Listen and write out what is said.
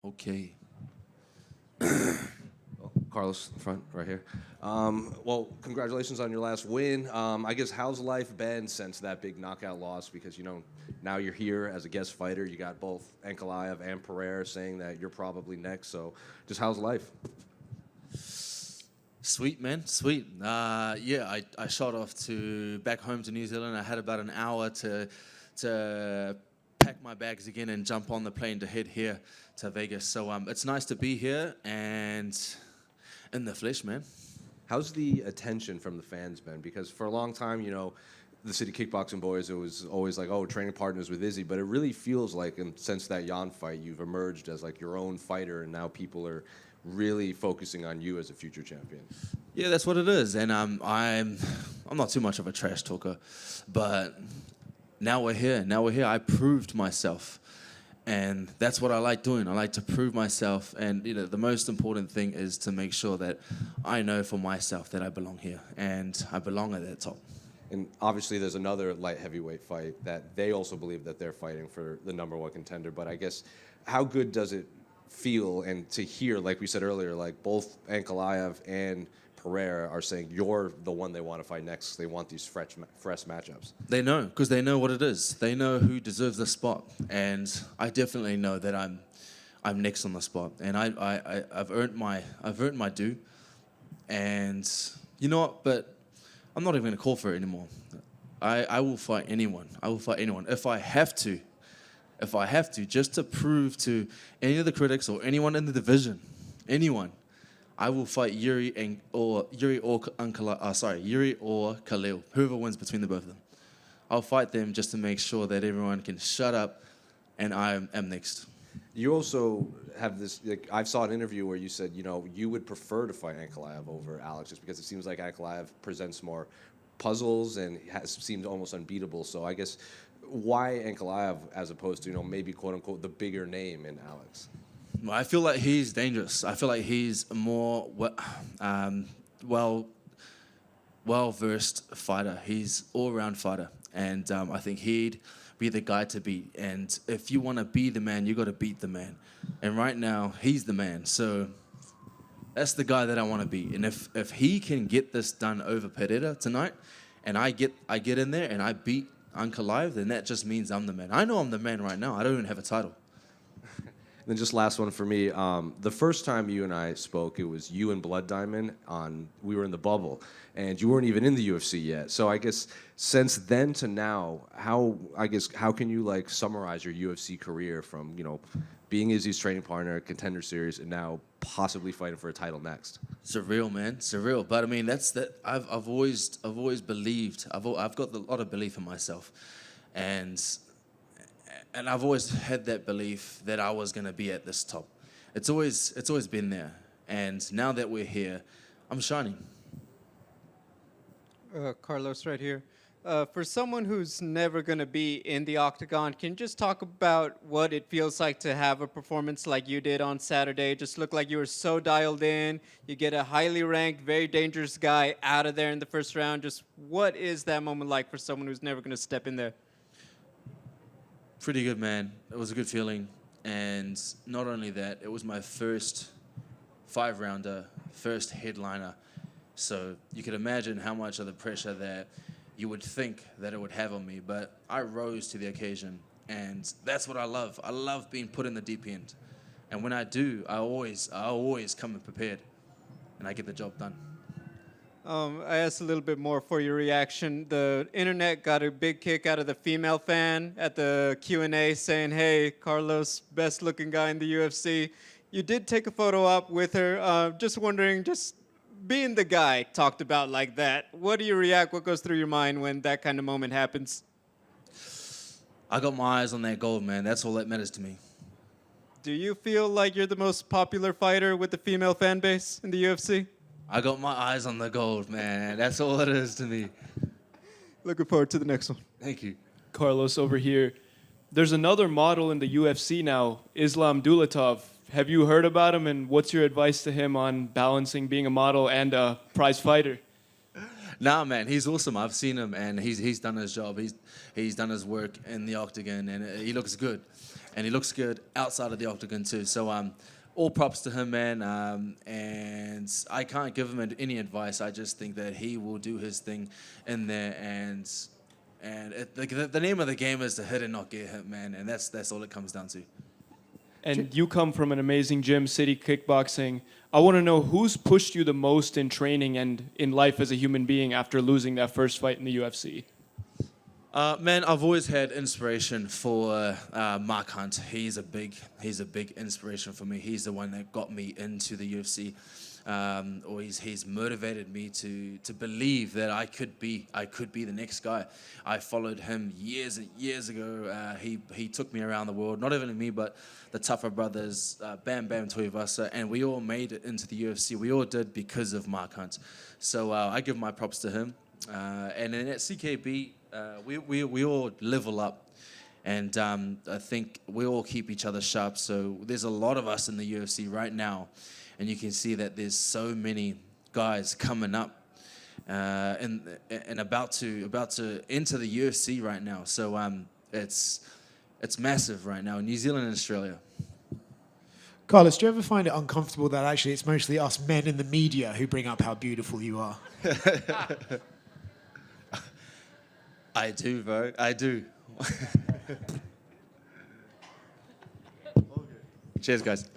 Okay. Carlos, front, right here. Well, congratulations on your last win. I guess how's life been since that big knockout loss? Because now you're here as a guest fighter. You got both Ankalaev and Pereira saying that you're probably next. So, just how's life? Sweet, man, sweet. I shot off to back home to New Zealand. I had about an hour to pack my bags again and jump on the plane to head here to Vegas. So it's nice to be here and in the flesh, man. How's the attention from the fans been? Because for a long time, the City Kickboxing Boys, it was always like, oh, training partners with Izzy. But it really feels like, and since that Jan fight, you've emerged as like your own fighter, and now people are really focusing on you as a future champion. Yeah, that's what it is. And I'm not too much of a trash talker, but now we're here. I proved myself. And that's what I like doing. I like to prove myself. And the most important thing is to make sure that I know for myself that I belong here. And I belong at that top. And obviously there's another light heavyweight fight that they also believe that they're fighting for the number one contender. But I guess how good does it feel and to hear, like we said earlier, like both Ankalaev and Pereira are saying you're the one they want to fight next. They want these fresh matchups. They know, because they know what it is. They know who deserves the spot, and I definitely know that I'm next on the spot, and I've earned my due, and you know what? But I'm not even going to call for it anymore. I will fight anyone. If I have to, just to prove to any of the critics or anyone in the division, anyone. I will fight Jiri or Khalil, whoever wins between the both of them. I'll fight them just to make sure that everyone can shut up, and I am next. You also have this, like, I saw an interview where you said, you would prefer to fight Ankalaev over Alex just because it seems like Ankalaev presents more puzzles and seems almost unbeatable. So I guess why Ankalaev as opposed to, maybe quote unquote the bigger name in Alex? I feel like he's dangerous. I feel like he's a more well-versed fighter. He's all-around fighter, and I think he'd be the guy to beat. And if you want to be the man, you got to beat the man. And right now, he's the man. So that's the guy that I want to beat. And if he can get this done over Pereira tonight, and I get in there and I beat Ankalaev, then that just means I'm the man. I know I'm the man right now. I don't even have a title. Then just last one for me. The first time you and I spoke, it was you and Blood Diamond we were in the bubble, and you weren't even in the UFC yet. So I guess since then to now, how can you summarize your UFC career from being Izzy's training partner, Contender Series, and now possibly fighting for a title next? Surreal, man, surreal. But I mean, that's that. I've always believed. I've got a lot of belief in myself, and I've always had that belief that I was going to be at this top. It's always been there. And now that we're here, I'm shining. Carlos right here. For someone who's never going to be in the octagon, can you just talk about what it feels like to have a performance like you did on Saturday? Just looked like you were so dialed in. You get a highly ranked, very dangerous guy out of there in the first round. Just what is that moment like for someone who's never going to step in there? Pretty good, man. It was a good feeling. And not only that, it was my first 5-rounder, first headliner. So you could imagine how much of the pressure that you would think that it would have on me. But I rose to the occasion, and that's what I love. I love being put in the deep end. And when I do, I always come in prepared, and I get the job done. I asked a little bit more for your reaction. The internet got a big kick out of the female fan at the Q&A saying, hey, Carlos, best looking guy in the UFC. You did take a photo up with her. Just wondering, just being the guy talked about like that, what do you react? What goes through your mind when that kind of moment happens? I got my eyes on that gold, man. That's all that matters to me. Do you feel like you're the most popular fighter with the female fan base in the UFC? I got my eyes on the gold, man. That's all it is to me. Looking forward to the next one. Thank you. Carlos over here. There's another model in the UFC now, Islam Dulatov. Have you heard about him, and what's your advice to him on balancing being a model and a prize fighter? Nah, man, he's awesome. I've seen him, and he's done his job. He's done his work in the octagon, and he looks good, and he looks good outside of the octagon too. So all props to him, man. And I can't give him any advice. I just think that he will do his thing in there, and the name of the game is to hit and not get hit, man. And that's all it comes down to. And you come from an amazing gym, City Kickboxing. I want to know who's pushed you the most in training and in life as a human being after losing that first fight in the UFC. Man, I've always had inspiration for Mark Hunt. He's a big inspiration for me. He's the one that got me into the UFC, or he's motivated me to believe that I could be the next guy. I followed him years and years ago. He took me around the world, not even me, but the Tougher Brothers, Bam Bam Tuivasa, and we all made it into the UFC. We all did because of Mark Hunt. So I give my props to him. And then at CKB, we all level up, and I think we all keep each other sharp. So there's a lot of us in the UFC right now, and you can see that there's so many guys coming up and about to enter the UFC right now. So it's massive right now in New Zealand and Australia. Carlos, do you ever find it uncomfortable that actually it's mostly us men in the media who bring up how beautiful you are? I do, bro. I do. Cheers, guys.